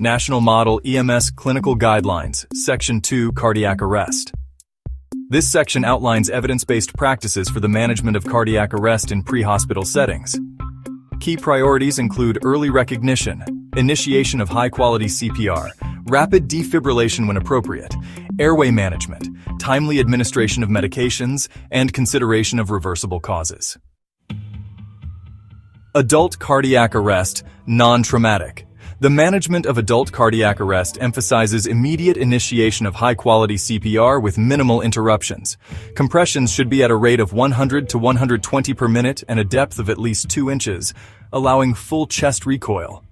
National Model EMS Clinical Guidelines, Section 2, Cardiac Arrest. This section outlines evidence-based practices for the management of cardiac arrest in pre-hospital settings. Key priorities include early recognition, initiation of high-quality CPR, rapid defibrillation when appropriate, airway management, timely administration of medications, and consideration of reversible causes. Adult cardiac arrest, non-traumatic. The management of adult cardiac arrest emphasizes immediate initiation of high-quality CPR with minimal interruptions. Compressions should be at a rate of 100 to 120 per minute and a depth of at least 2 inches, allowing full chest recoil.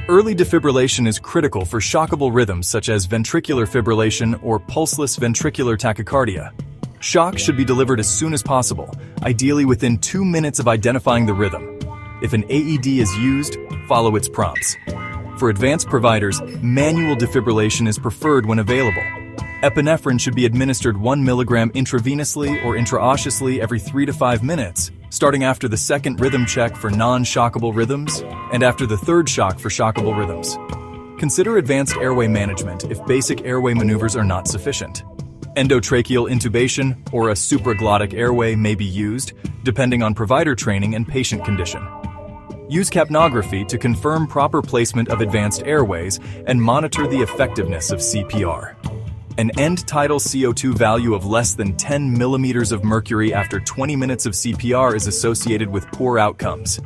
Early defibrillation is critical for shockable rhythms such as ventricular fibrillation or pulseless ventricular tachycardia. Shock should be delivered as soon as possible, ideally within 2 minutes of identifying the rhythm. If an AED is used, follow its prompts. For advanced providers, manual defibrillation is preferred when available. Epinephrine should be administered 1 mg intravenously or intraosseously every 3 to 5 minutes, starting after the second rhythm check for non-shockable rhythms and after the third shock for shockable rhythms. Consider advanced airway management if basic airway maneuvers are not sufficient. Endotracheal intubation or a supraglottic airway may be used, depending on provider training and patient condition. Use capnography to confirm proper placement of advanced airways and monitor the effectiveness of CPR. An end-tidal CO2 value of less than 10 millimeters of mercury after 20 minutes of CPR is associated with poor outcomes.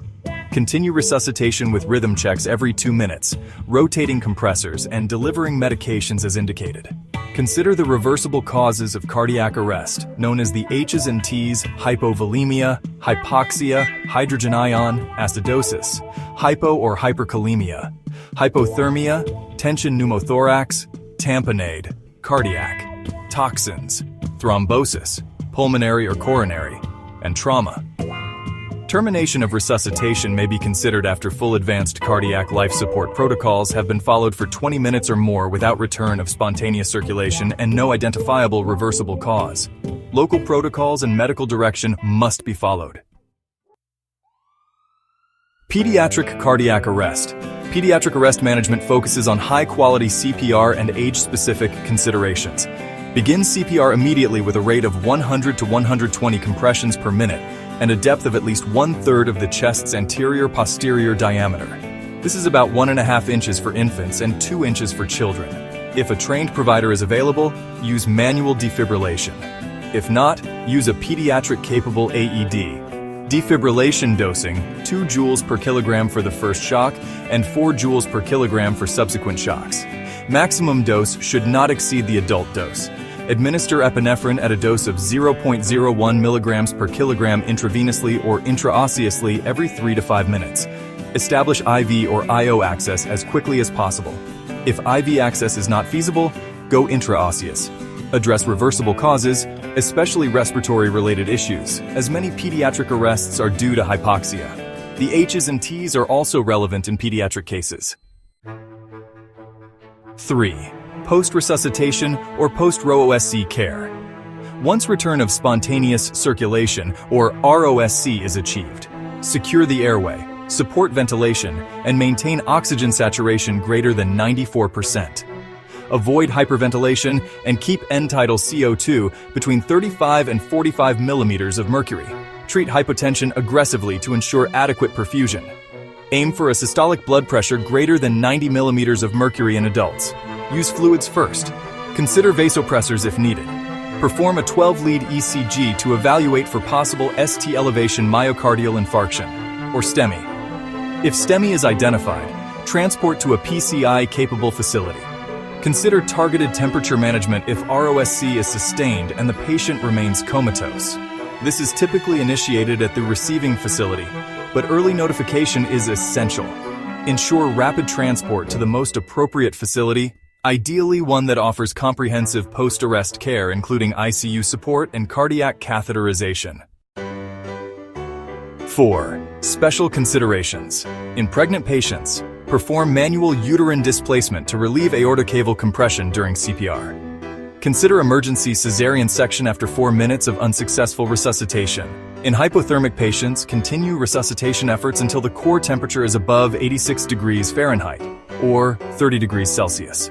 Continue resuscitation with rhythm checks every 2 minutes, rotating compressors, and delivering medications as indicated. Consider the reversible causes of cardiac arrest, known as the H's and T's: hypovolemia, hypoxia, hydrogen ion, acidosis, hypo or hyperkalemia, hypothermia, tension pneumothorax, tamponade, cardiac, toxins, thrombosis, pulmonary or coronary, and trauma. Termination of resuscitation may be considered after full advanced cardiac life support protocols have been followed for 20 minutes or more without return of spontaneous circulation and no identifiable reversible cause. Local protocols and medical direction must be followed. Pediatric cardiac arrest. Pediatric arrest management focuses on high-quality CPR and age-specific considerations. Begin CPR immediately with a rate of 100 to 120 compressions per minute and a depth of at least 1/3 of the chest's anterior-posterior diameter. This is about 1.5 inches for infants and 2 inches for children. If a trained provider is available, use manual defibrillation. If not, use a pediatric-capable AED. Defibrillation dosing: 2 joules per kilogram for the first shock and 4 joules per kilogram for subsequent shocks. Maximum dose should not exceed the adult dose. Administer epinephrine at a dose of 0.01 milligrams per kilogram intravenously or intraosseously every 3 to 5 minutes. Establish IV or IO access as quickly as possible. If IV access is not feasible, go intraosseous. Address reversible causes, especially respiratory-related issues, as many pediatric arrests are due to hypoxia. The H's and T's are also relevant in pediatric cases. 3. Post-resuscitation or post-ROSC care. Once return of spontaneous circulation, or ROSC, is achieved, secure the airway, support ventilation, and maintain oxygen saturation greater than 94%. Avoid hyperventilation and keep end-tidal CO2 between 35 and 45 millimeters of mercury. Treat hypotension aggressively to ensure adequate perfusion. Aim for a systolic blood pressure greater than 90 millimeters of mercury in adults. Use fluids first. Consider vasopressors if needed. Perform a 12-lead ECG to evaluate for possible ST elevation myocardial infarction, or STEMI. If STEMI is identified, transport to a PCI-capable facility. Consider targeted temperature management if ROSC is sustained and the patient remains comatose. This is typically initiated at the receiving facility, but early notification is essential. Ensure rapid transport to the most appropriate facility, ideally one that offers comprehensive post-arrest care including ICU support and cardiac catheterization. 4. Special considerations. In pregnant patients, perform manual uterine displacement to relieve aortocaval compression during CPR. Consider emergency cesarean section after 4 minutes of unsuccessful resuscitation. In hypothermic patients, continue resuscitation efforts until the core temperature is above 86 degrees Fahrenheit, or 30 degrees Celsius.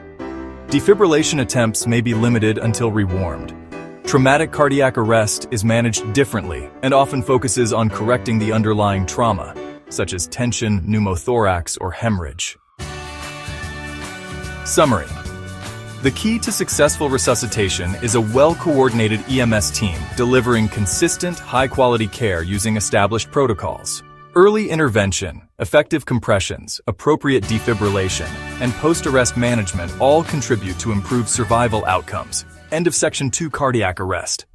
Defibrillation attempts may be limited until rewarmed. Traumatic cardiac arrest is managed differently and often focuses on correcting the underlying trauma, such as tension, pneumothorax, or hemorrhage. Summary. The key to successful resuscitation is a well-coordinated EMS team delivering consistent, high-quality care using established protocols. Early intervention, effective compressions, appropriate defibrillation, and post-arrest management all contribute to improved survival outcomes. End of Section 2 Cardiac Arrest.